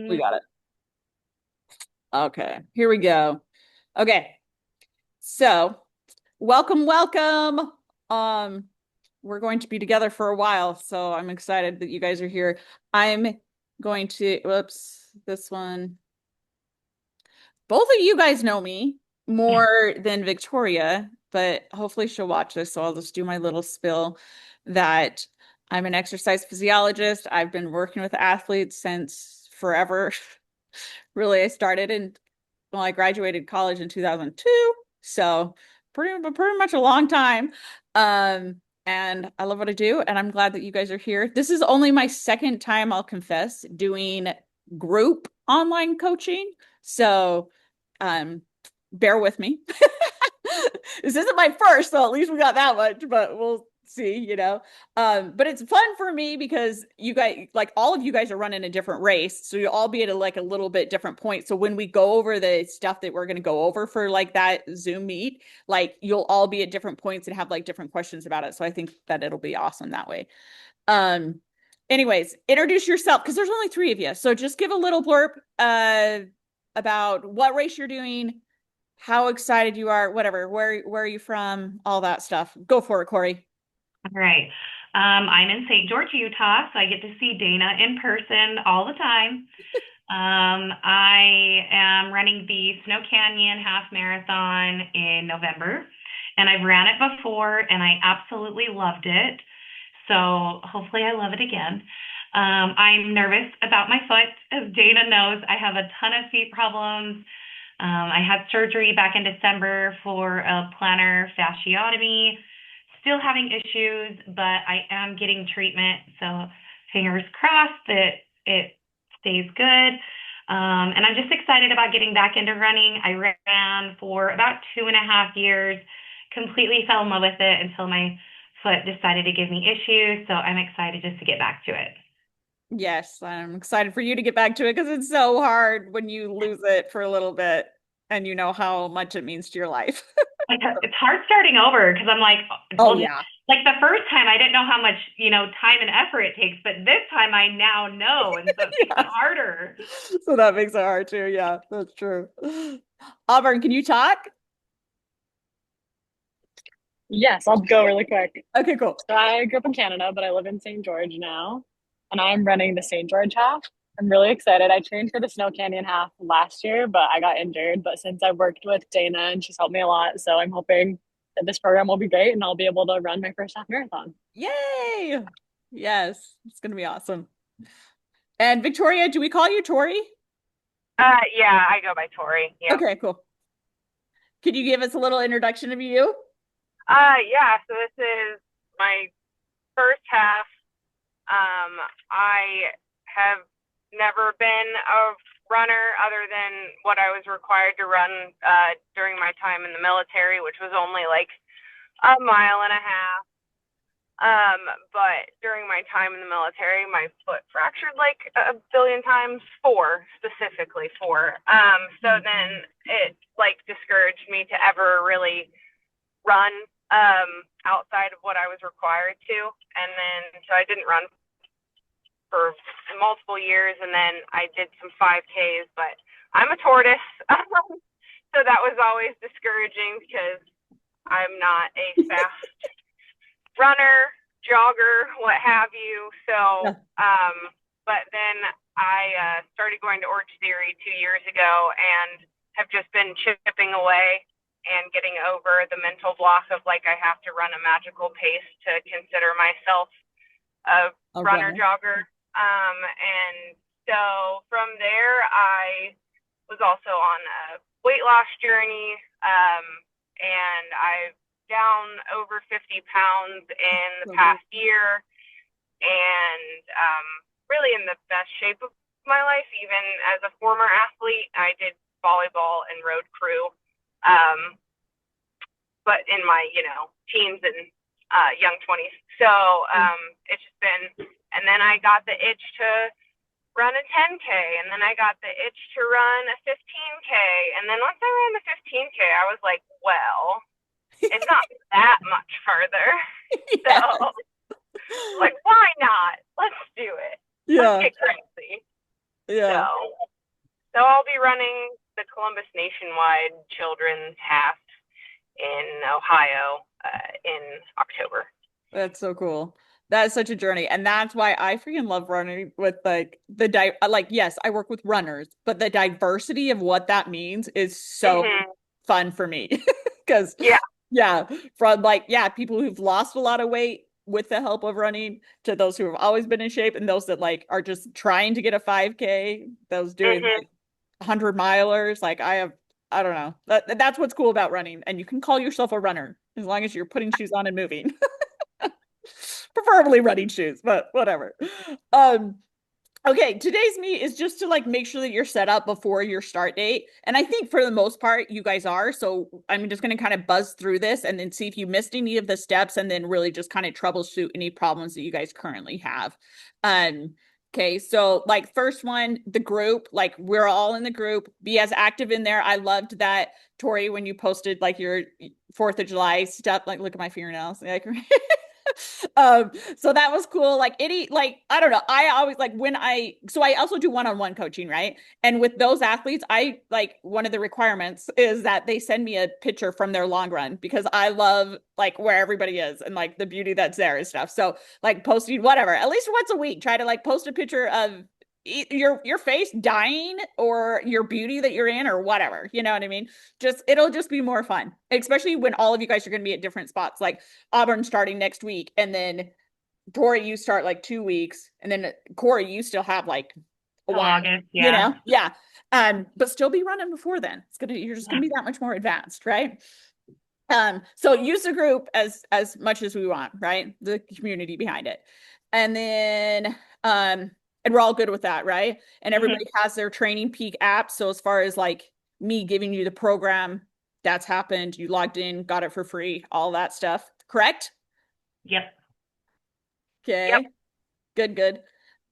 We One. got it. Okay, here we go. Okay, so welcome, welcome. Um, we're going to be together for a while, so I'm excited that you guys are here. I'm going to, whoops, this one. Both of you guys know me more than Victoria, but hopefully she'll watch this, so I'll just do my little spill that I'm an exercise physiologist. I've been working with athletes since forever. Really, I started in well, I graduated college in 2002, so pretty much a long time. And I love what I do, and I'm glad that you guys are here. This is only my second time, I'll confess, doing group online coaching. So, um, bear with me. This isn't my first, so at least we got that much, but we'll see. But it's fun for me because you guys, like all of you guys are running a different race. So you'll all be at a little bit different point. So when we go over the stuff that we're going to go over for like that Zoom meet, like you'll all be at different points and have like different questions about it. So I think that it'll be awesome that way. Um, Anyways, introduce yourself because there's only three of you. So just give a little blurb about what race you're doing, how excited you are, whatever, where are you from, all that stuff. Go for it, Corey. All right. I'm in St. George, Utah, so I get to see Dana in person all the time. I am running the Snow Canyon Half Marathon in November, and I've ran it before, and I absolutely loved it. So hopefully I love it again. I'm nervous about my foot. As Dana knows, I have a ton of feet problems. I had surgery back in December for a plantar fasciotomy. Still having issues, but I am getting treatment. So fingers crossed that it stays good. And I'm just excited about getting back into running. I ran for about 2.5 years, completely fell in love with it until my foot decided to give me issues. So I'm excited just to get back to it. Yes, I'm excited for you to get back to it because it's so hard when you lose it for a little bit and you know how much it means to your life. Like it's hard starting over because I'm like, Oh well, yeah. like the first time I didn't know how much, time and effort it takes, but this time I now know, and so it makes it Yes. harder. So that makes it hard too. Yeah, that's true. Auburn, can you talk? Yes, I'll go really quick. Okay, cool. So I grew up in Canada, but I live in St. George now, and I'm running the St. George half. I'm really excited. I trained for the Snow Canyon half last year, but I got injured. But since I've worked with Dana and she's helped me a lot, so I'm hoping that this program will be great and I'll be able to run my first half marathon. Yay. Yes, it's gonna be awesome. And Victoria, do we call you Tori? Yeah, I go by Tori. Yep. Okay, cool. Could you give us a little introduction of you? Yeah, so this is my first half. I have never been a runner other than what I was required to run during my time in the military, which was only like a mile and a half. But during my time in the military, my foot fractured like a billion times, four specifically, four. So then it like discouraged me to ever really run outside of what I was required to. And then so I didn't run for multiple years, and then I did some 5Ks, but I'm a tortoise. So that was always discouraging because I'm not a fast runner, jogger, what have you. Yeah. But then I started going to Orange Theory 2 years ago and have just been chipping away and getting over the mental block of like I have to run a magical pace to consider myself a A runner runner. jogger. And so from there, I was also on a weight loss journey, and I've down over 50 pounds in the So good. past year, and really in the best shape of my life, even as a former athlete. I did volleyball and road crew, um, but in my teens and young 20s. So it's just been, and then I got the itch to run a 10K, and then I got the itch to run a 15K, and then once I ran the 15K, I was like, well, it's not that much further. Yeah. So, like, why not? Let's do it. Let's Yeah. get crazy. So, Yeah. So I'll be running the Columbus Nationwide Children's Half in Ohio in October. That's so cool. That is such a journey. And that's why I freaking love running with like yes, I work with runners, but the diversity of what that means is so fun for me. Because Yeah. yeah, from people who've lost a lot of weight with the help of running to those who have always been in shape and those that like are just trying to get a 5K, those doing like 100 milers. Like I don't know. That's what's cool about running. And you can call yourself a runner as long as you're putting shoes on and moving. Preferably running shoes, but whatever. Um, okay, today's meet is just to like make sure that you're set up before your start date. And I think for the most part, you guys are. So I'm just going to kind of buzz through this and then see if you missed any of the steps and then really just kind of troubleshoot any problems that you guys currently have. Okay, so like first one, the group, like we're all in the group, be as active in there. I loved that, Tori, when you posted like your 4th of July stuff, like look at my fingernails. Like, so that was cool. Like I don't know. I always like so I also do one-on-one coaching, right? And with those athletes, I like one of the requirements is that they send me a picture from their long run because I love like where everybody is and like the beauty that's there and stuff. So like posting whatever, at least once a week, try to like post a picture of your face dying or your beauty that you're in or whatever, you know what I mean? It'll just be more fun, especially when all of you guys are going to be at different spots, like Auburn starting next week. And then Tori, you start like 2 weeks. And then Corey, you still have like a while, August, yeah. you know? Yeah. But still be running before then. You're just going to be that much more advanced, right? So use the group as much as we want, right? The community behind it. And then, and we're all good with that, right? And everybody has their Training Peak app. So as far as like me giving you the program, that's happened. You logged in, got it for free, all that stuff. Correct? Yep. Okay. Yep. Good.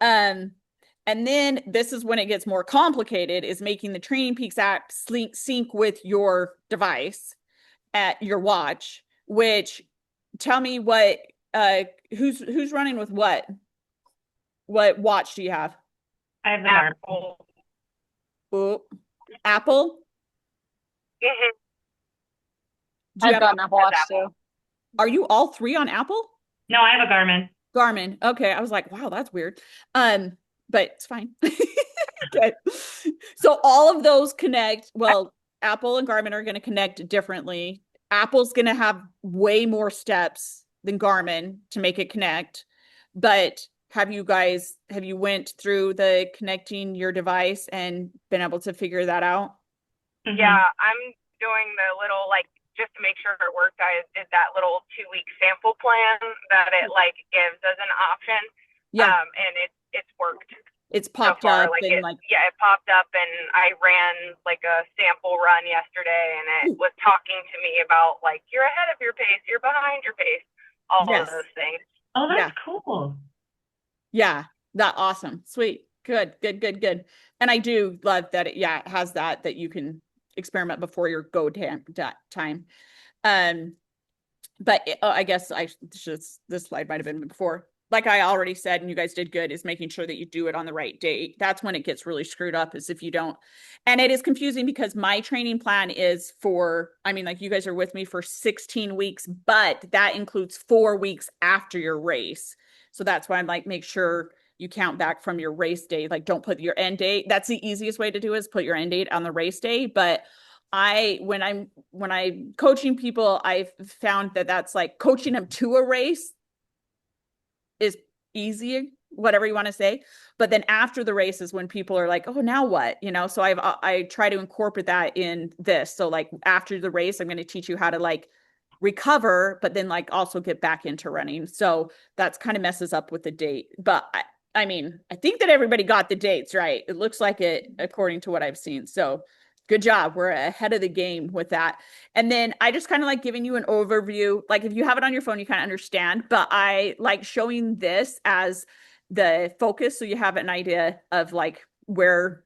And then this is when it gets more complicated, is making the Training Peaks app sync with your device at your watch, which tell me what who's running with what watch do you have? I have the Apple. Ooh, Apple. I've got an Apple Watch too. Are you all three on Apple? No, I have a Garmin. Okay, I was like, wow, that's weird. But it's fine. Okay. So all of those connect. Well, Apple and Garmin are going to connect differently. Apple's going to have way more steps than Garmin to make it connect. But have you went through the connecting your device and been able to figure that out? Yeah, I'm doing the little, like, just to make sure it worked, I did that little 2-week sample plan that it like gives as an option. Yeah. And it's worked. It's popped so far. up and it popped up and I ran like a sample run yesterday and it was talking to me about like, you're ahead of your pace, you're behind your pace, all of those things. Oh, that's cool. Yeah, that's awesome. Sweet. Good. And I do love that it has that you can experiment before your go time. But I guess this slide might have been before. Like I already said, and you guys did good, is making sure that you do it on the right date. That's when it gets really screwed up, is if you don't. And it is confusing because my training plan is like you guys are with me for 16 weeks, but that includes 4 weeks after your race. So that's why I'm like, make sure you count back from your race day. Like don't put your end date. That's the easiest way to do it, is put your end date on the race day. But when I'm coaching people, I've found that that's like coaching them to a race is easy, whatever you want to say. But then after the race is when people are like, oh, now what? So I try to incorporate that in this. So like after the race, I'm going to teach you how to like recover, but then like also get back into running. So that's kind of messes up with the date. But I mean, I think that everybody got the dates right. It looks like it, according to what I've seen. So good job. We're ahead of the game with that. And then I just kind of like giving you an overview. Like if you have it on your phone, you kind of understand, but I like showing this as the focus. So you have an idea of like where,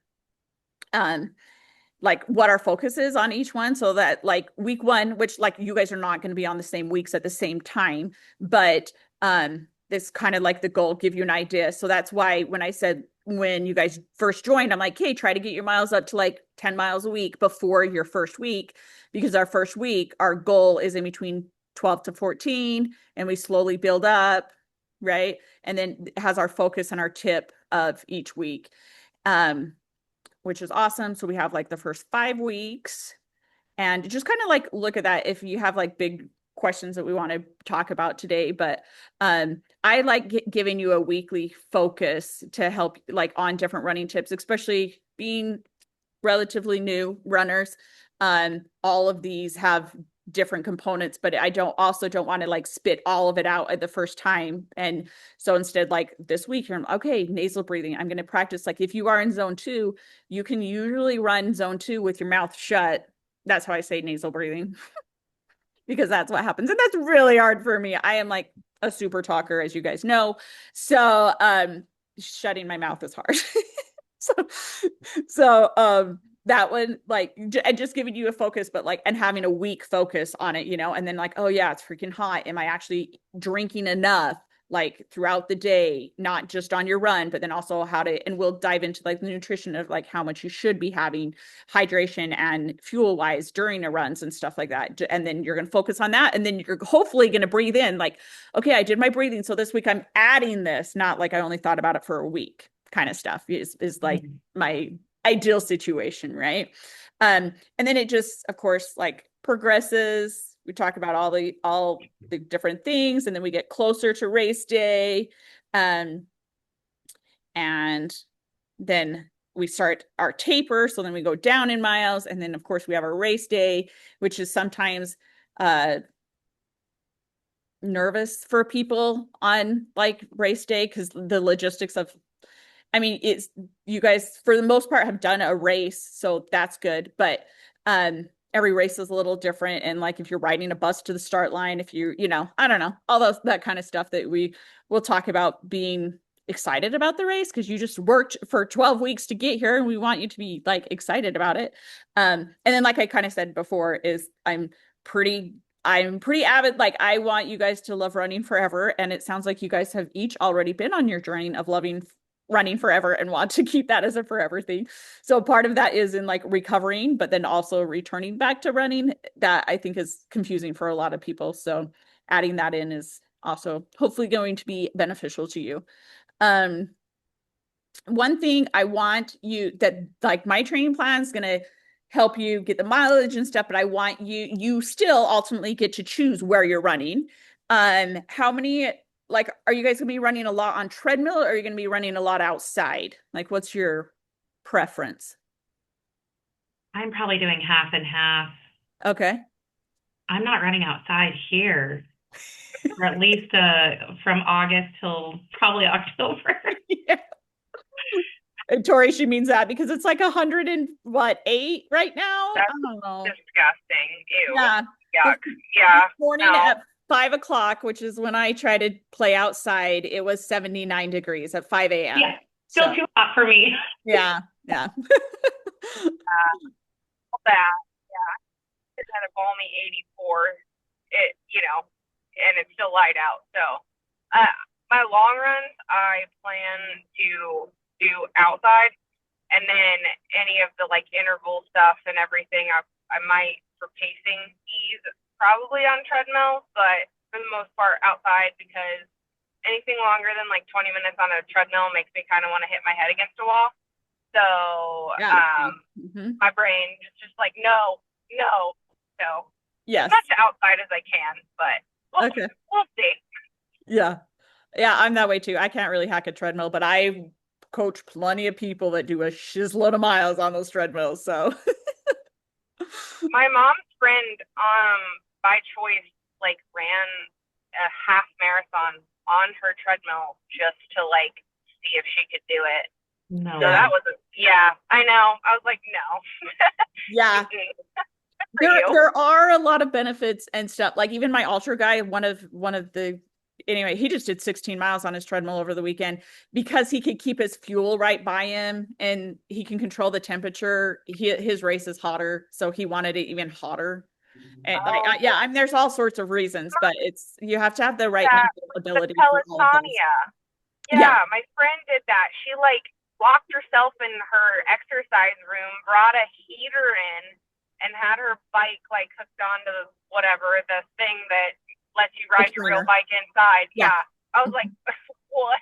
like what our focus is on each one. So that like week 1, which like you guys are not going to be on the same weeks at the same time, but, this kind of like the goal, give you an idea. So that's why when I said when you guys first joined, I'm like, hey, try to get your miles up to like 10 miles a week before your first week, because our first week, our goal is in between 12 to 14, and we slowly build up, right? And then it has our focus and our tip of each week, which is awesome. So we have like the first 5 weeks, and just kind of like look at that if you have like big questions that we want to talk about today. But I like giving you a weekly focus to help like on different running tips, especially being relatively new runners. All of these have different components, but I don't want to like spit all of it out at the first time. And so instead, like this week, you're okay, nasal breathing. I'm going to practice. Like if you are in zone 2, you can usually run zone 2 with your mouth shut. That's how I say nasal breathing because that's what happens. And that's really hard for me. I am like a super talker, as you guys know. So shutting my mouth is hard. so that one, like, and just giving you a focus, but like, and having a week focus on it, and then like, oh yeah, it's freaking hot. Am I actually drinking enough? Like throughout the day, not just on your run, but then also how to, and we'll dive into like the nutrition of like how much you should be having hydration and fuel wise during the runs and stuff like that. And then you're going to focus on that. And then you're hopefully going to breathe in like, okay, I did my breathing. So this week I'm adding this, not like I only thought about it for a week kind of stuff is like my ideal situation. Right. And then it just, of course, like progresses. We talk about all the different things, and then we get closer to race day. And then we start our taper. So then we go down in miles. And then of course we have our race day, which is sometimes nervous for people on like race day, because the logistics of, I mean, it's, you guys for the most part have done a race, so that's good. But every race is a little different. And like if you're riding a bus to the start line, if you I don't know, all that kind of stuff that we will talk about, being excited about the race because you just worked for 12 weeks to get here, and we want you to be like excited about it. And then like I kind of said before, is I'm pretty avid. Like I want you guys to love running forever. And it sounds like you guys have each already been on your journey of loving running forever and want to keep that as a forever thing. So part of that is in like recovering, but then also returning back to running. That I think is confusing for a lot of people. So adding that in is also hopefully going to be beneficial to you. One thing I want you, that like my training plan is going to help you get the mileage and stuff, but I want you still ultimately get to choose where you're running. How many, like, are you guys gonna be running a lot on treadmill, or are you gonna be running a lot outside? Like, what's your preference? I'm probably doing half and half. Okay. I'm not running outside here for at least from August till probably October. Yeah. And Tori, she means that because it's like 108 right now. That's I don't know. disgusting. Ew. Yeah. Yuck. Yeah. This morning No. at 5 o'clock, which is when I try to play outside, it was 79 degrees at 5 a.m. Yeah, still So, too hot for me. yeah. That. Yeah. It's at a balmy 84. And it's still light out. So, my long runs, I plan to do outside, and then any of the like interval stuff and everything, I might for pacing ease probably on treadmill, but for the most part outside, because anything longer than like 20 minutes on a treadmill makes me kind of want to hit my head against a wall. So Yeah. my brain is just like, no. So Yes. as much outside as I can, but Okay. we'll see. Yeah. Yeah, I'm that way too. I can't really hack a treadmill, but I coach plenty of people that do a shitload of miles on those treadmills. So My mom's friend, by choice, like ran a half marathon on her treadmill just to like see if she could do it. No. So that was yeah, I know. I was like, no. yeah, For you. there are a lot of benefits and stuff. Like even my ultra guy, one of the anyway, he just did 16 miles on his treadmill over the weekend because he could keep his fuel right by him and he can control the temperature. His race is hotter, so he wanted it even hotter. And yeah, I mean, there's all sorts of reasons, but you have to have the right mental ability for all of those. Pelotonia. Yeah, my friend did that. She like locked herself in her exercise room, brought a heater in, and had her bike like hooked onto whatever the thing that lets you ride your real bike inside. Yeah. I was like, what?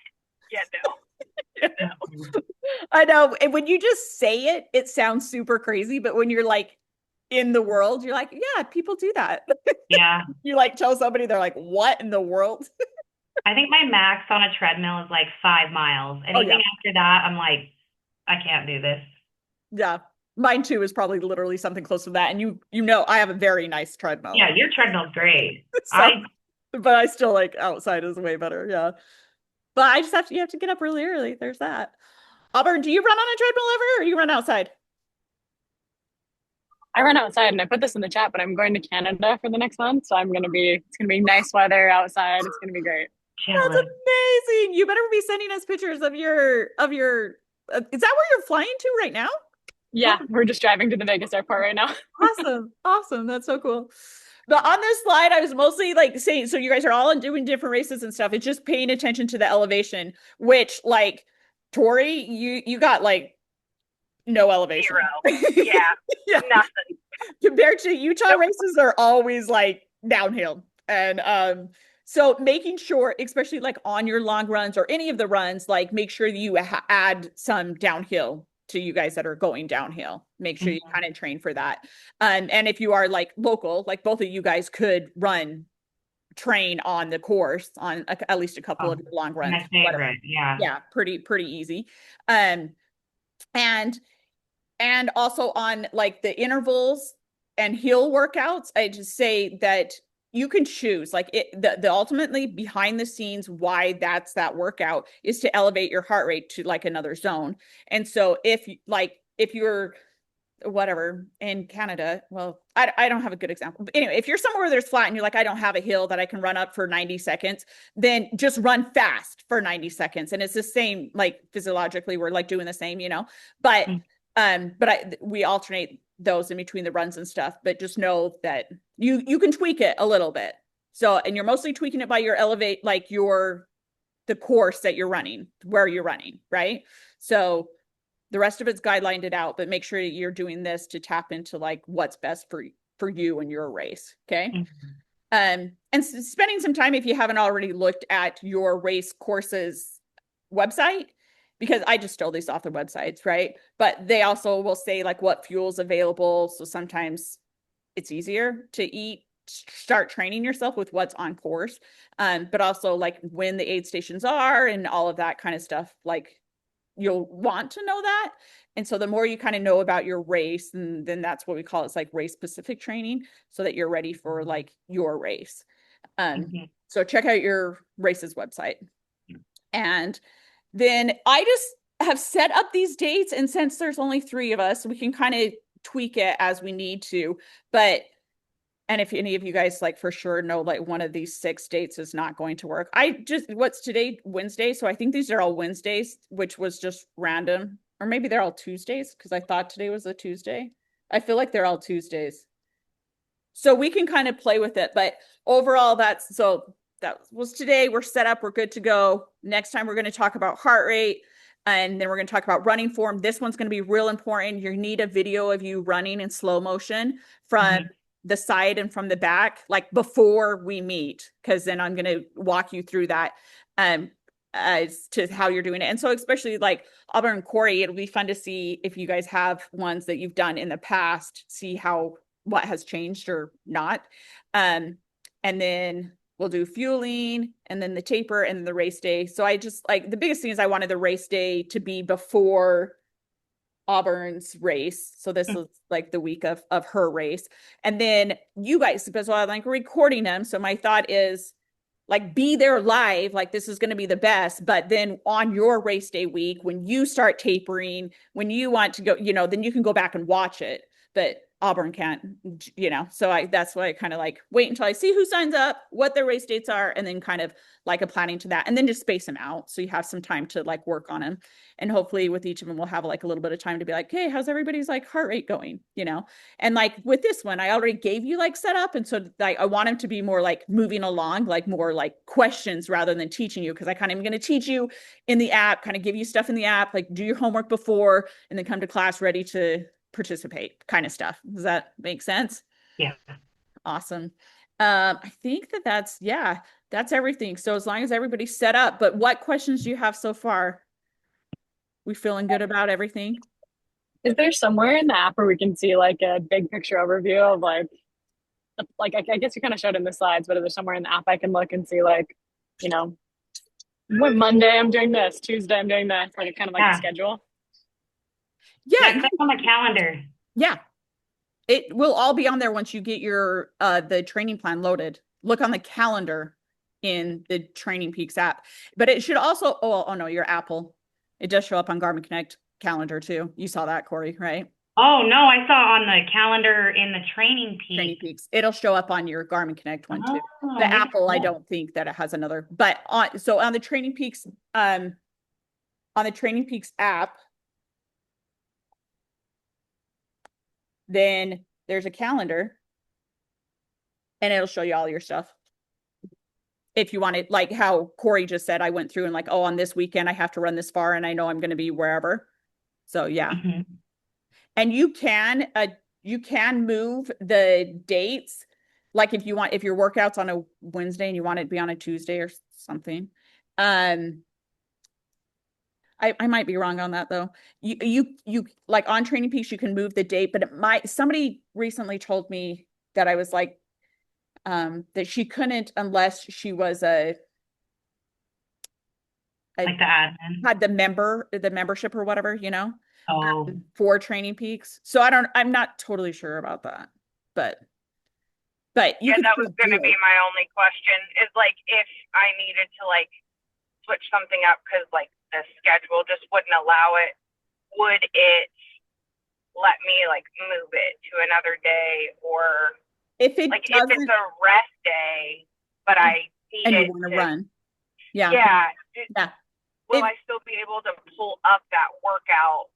Yeah, no. No. I know. And when you just say it, it sounds super crazy. But when you're like in the world, you're like, yeah, people do that. Yeah. You like tell somebody, they're like, what in the world? I think my max on a treadmill is like 5 miles. Oh, Anything yeah. after that, I'm like, I can't do this. Yeah. Mine too is probably literally something close to that. And you know, I have a very nice treadmill. Yeah, your treadmill's great. So, but I still like outside is way better. Yeah. But I just you have to get up really early. There's that. Auburn, do you run on a treadmill ever or you run outside? I run outside and I put this in the chat, but I'm going to Canada for the next month. So it's gonna be nice weather outside. It's gonna be great. That's amazing. You better be sending us pictures of your is that where you're flying to right now? Yeah, we're just driving to the Vegas airport right now. Awesome. Awesome. That's so cool. But on this slide, I was mostly like saying, so you guys are all doing different races and stuff. It's just paying attention to the elevation, which like Tori, you got like no elevation. 0. Yeah. Yeah. Nothing. Compared to Utah races are always like downhill. And so making sure, especially like on your long runs or any of the runs, like make sure you add some downhill to you guys that are going downhill. Make sure you kind of train for that. And if you are like local, like both of you guys could train on the course on at least a couple of long runs. My favorite, yeah. Yeah, pretty easy. And also on like the intervals and hill workouts, I just say that you can choose like the ultimately behind the scenes why that's that workout is to elevate your heart rate to like another zone. And so if you're whatever in Canada, well, I don't have a good example, but anyway, if you're somewhere where there's flat and you're like, I don't have a hill that I can run up for 90 seconds, then just run fast for 90 seconds. And it's the same, like physiologically, we're like doing the same, but we alternate those in between the runs and stuff, but just know that you can tweak it a little bit. So, and you're mostly tweaking it by your elevate, like the course that you're running, where you're running, right? So the rest of it's guidelined it out, but make sure you're doing this to tap into like what's best for you and your race. Okay. And spending some time, if you haven't already looked at your race courses website, because I just stole these off their websites, right? But they also will say like what fuel's available. So sometimes it's easier to start training yourself with what's on course. But also like when the aid stations are and all of that kind of stuff, like you'll want to know that. And so the more you kind of know about your race, and then that's what we call it's like race specific training so that you're ready for like your race. So check out your race's website. And then I just have set up these dates. And since there's only 3 of us, we can kind of tweak it as we need to. And if any of you guys like for sure know like one of these 6 dates is not going to work. What's today? Wednesday. So I think these are all Wednesdays, which was just random. Or maybe they're all Tuesdays because I thought today was a Tuesday. I feel like they're all Tuesdays. So we can kind of play with it. But overall, that was today. We're set up. We're good to go. Next time, we're going to talk about heart rate. And then we're going to talk about running form. This one's going to be real important. You need a video of you running in slow motion from the side and from the back, like before we meet, because then I'm going to walk you through that as to how you're doing it. And so especially like Auburn and Corey, it'll be fun to see if you guys have ones that you've done in the past, see what has changed or not. And then we'll do fueling and then the taper and the race day. So I just like the biggest thing is I wanted the race day to be before Auburn's race. So this is like the week of her race. And then you guys, because I'm like recording them. So my thought is like be there live, like this is going to be the best. But then on your race day week, when you start tapering, when you want to go, then you can go back and watch it. but Auburn can't, you know, so that's why I kind of like wait until I see who signs up, what their race dates are, and then kind of like a planning to that, and then just space them out so you have some time to like work on them. And hopefully with each of them we'll have like a little bit of time to be like, hey, how's everybody's like heart rate going, you know? And like with this one I already gave you like setup, and so like I want him to be more like moving along, like more like questions rather than teaching you, because I kind of am going to teach you in the app, kind of give you stuff in the app, like do your homework before and then come to class ready to participate kind of stuff. Does that make sense? Yeah. Awesome. I think that's everything. So as long as everybody's set up, but what questions do you have so far? We feeling good about everything? Is there somewhere in the app where we can see like a big picture overview of like I guess you kind of showed in the slides, but is there somewhere in the app I can look and see like, you know, what Monday I'm doing this, Tuesday I'm doing this, like kind of like a schedule? Yeah, click on the calendar. Yeah. It will all be on there once you get your the training plan loaded. Look on the calendar in the Training Peaks app. But it should also, oh no, your Apple. It does show up on Garmin Connect calendar too. You saw that, Corey, right? Oh no, I saw on the calendar in the Training Training Peaks. Peaks. It'll show up on your Garmin Connect one too. Oh, The Apple, I don't think that it has another, but on the Training Peaks, on the Training Peaks app, then there's a calendar and it'll show you all your stuff. If you want it, like how Corey just said, I went through and like, oh, on this weekend, I have to run this far and I know I'm going to be wherever. So yeah. Mm-hmm. And you can move the dates. Like if your workout's on a Wednesday and you want it to be on a Tuesday or something. I might be wrong on that though. You like on Training Peaks, you can move the date, but somebody recently told me that I was like, that she couldn't unless she was like the admin. had the membership or whatever, you know, Oh, for Training Peaks. So I'm not totally sure about that, but you Yeah, could that still was going to do be it. my only question is like if I needed to like switch something up because like the schedule just wouldn't allow it, would it let me like move it to another day, or If it like if it's doesn't a rest day, but I need and you it want to to, run, yeah, yeah, will If- I still be able to pull up that workout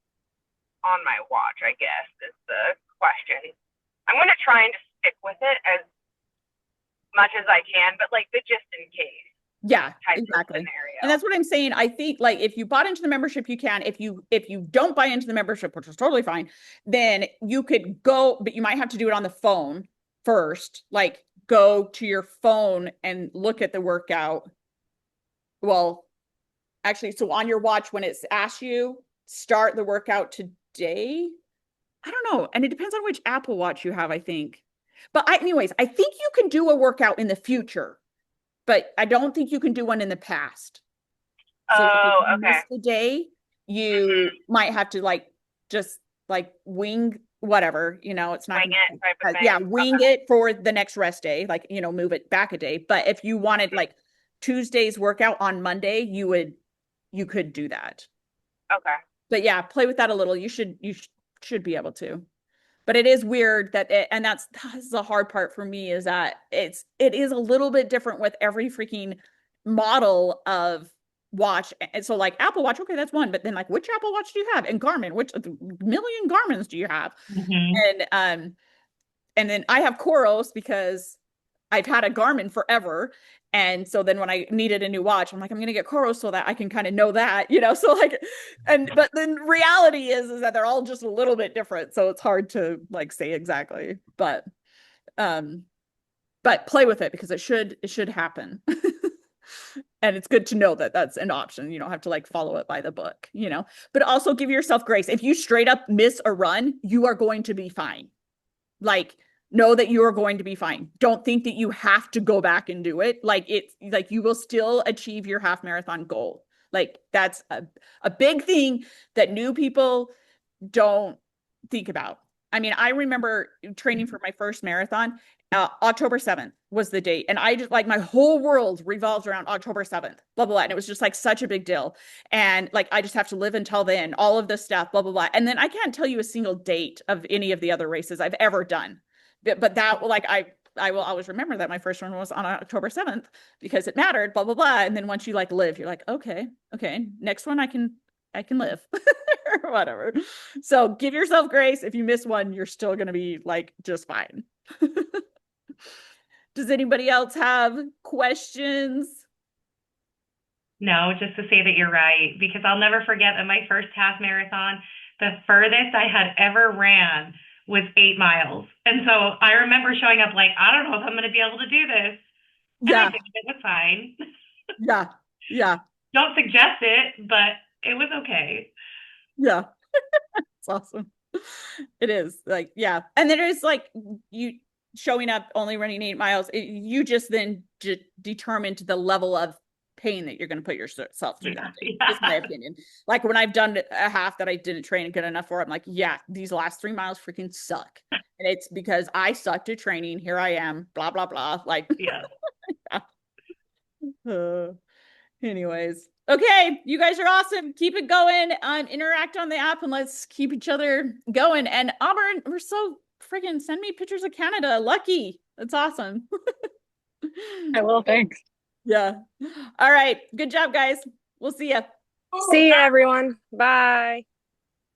on my watch, I guess is the question. I'm going to try and just stick with it as much as I can, but like the just in case yeah, type exactly. of scenario. And that's what I'm saying. I think like if you bought into the membership, you can. If you don't buy into the membership, which is totally fine, then you could go, but you might have to do it on the phone first. Like go to your phone and look at the workout. Well, actually, so on your watch when it's asked you start the workout today. I don't know, and it depends on which Apple Watch you have, I think. But anyways, I think you can do a workout in the future, but I don't think you can do one in the past. So like, if you okay. miss the day, you might have to like just like wing whatever, you know, it's not Wing it type of thing. yeah, wing it for the next rest day, like, you know, move it back a day. But if you wanted like Tuesday's workout on Monday, you could do that. Okay. But yeah, play with that a little. You should be able to. But it is weird that and that's the hard part for me is that it is a little bit different with every freaking model of watch. And so like Apple Watch, okay, that's one, but then like which Apple Watch do you have? And Garmin, which million Garmins do you have? And then I have Coros because I've had a Garmin forever. And so then when I needed a new watch, I'm like, I'm going to get Coros so that I can kind of know that, you know? So like, but then reality is that they're all just a little bit different. So it's hard to like say exactly, but play with it because it should happen. And it's good to know that that's an option. You don't have to like follow it by the book, you know, but also give yourself grace. If you straight up miss a run, you are going to be fine. Like, know that you are going to be fine. Don't think that you have to go back and do it. Like it's like you will still achieve your half marathon goal. Like that's a big thing that new people don't think about. I mean, I remember training for my first marathon. October 7th was the date. And I just like my whole world revolves around October 7th, blah, blah, blah. And it was just like such a big deal. And like, I just have to live until then, all of this stuff, blah, blah, blah. And then I can't tell you a single date of any of the other races I've ever done. But that, like, I will always remember that my first one was on October 7th because it mattered, blah, blah, blah. And then once you like live, you're like, okay, next one I can live or whatever. So give yourself grace. If you miss one, you're still going to be like just fine. Does anybody else have questions? No, just to say that you're right, because I'll never forget that my first half marathon, the furthest I had ever ran was 8 miles. And so I remember showing up like, I don't know if I'm going to be able to do this. And I Yeah, did it was fine. yeah, yeah, Don't suggest it, but it was okay. yeah. It's awesome. It is like, yeah. And then it's like you showing up only running 8 miles, you just then determined the level of pain that you're going to put yourself through Yeah, that day. yeah. Just my opinion. Like when I've done a half that I didn't train good enough for, I'm like, yeah, these last 3 miles freaking suck. And it's because I sucked at training. Here I am, blah, blah, blah. Like, Yeah. uh, anyways. Okay, you guys are awesome. Keep it going. Interact on the app and let's keep each other going. And Auburn, we're so friggin' send me pictures of Canada. Lucky. That's awesome. I will. Thanks. Yeah. All right. Good job, guys. We'll see ya. See you, everyone. Bye.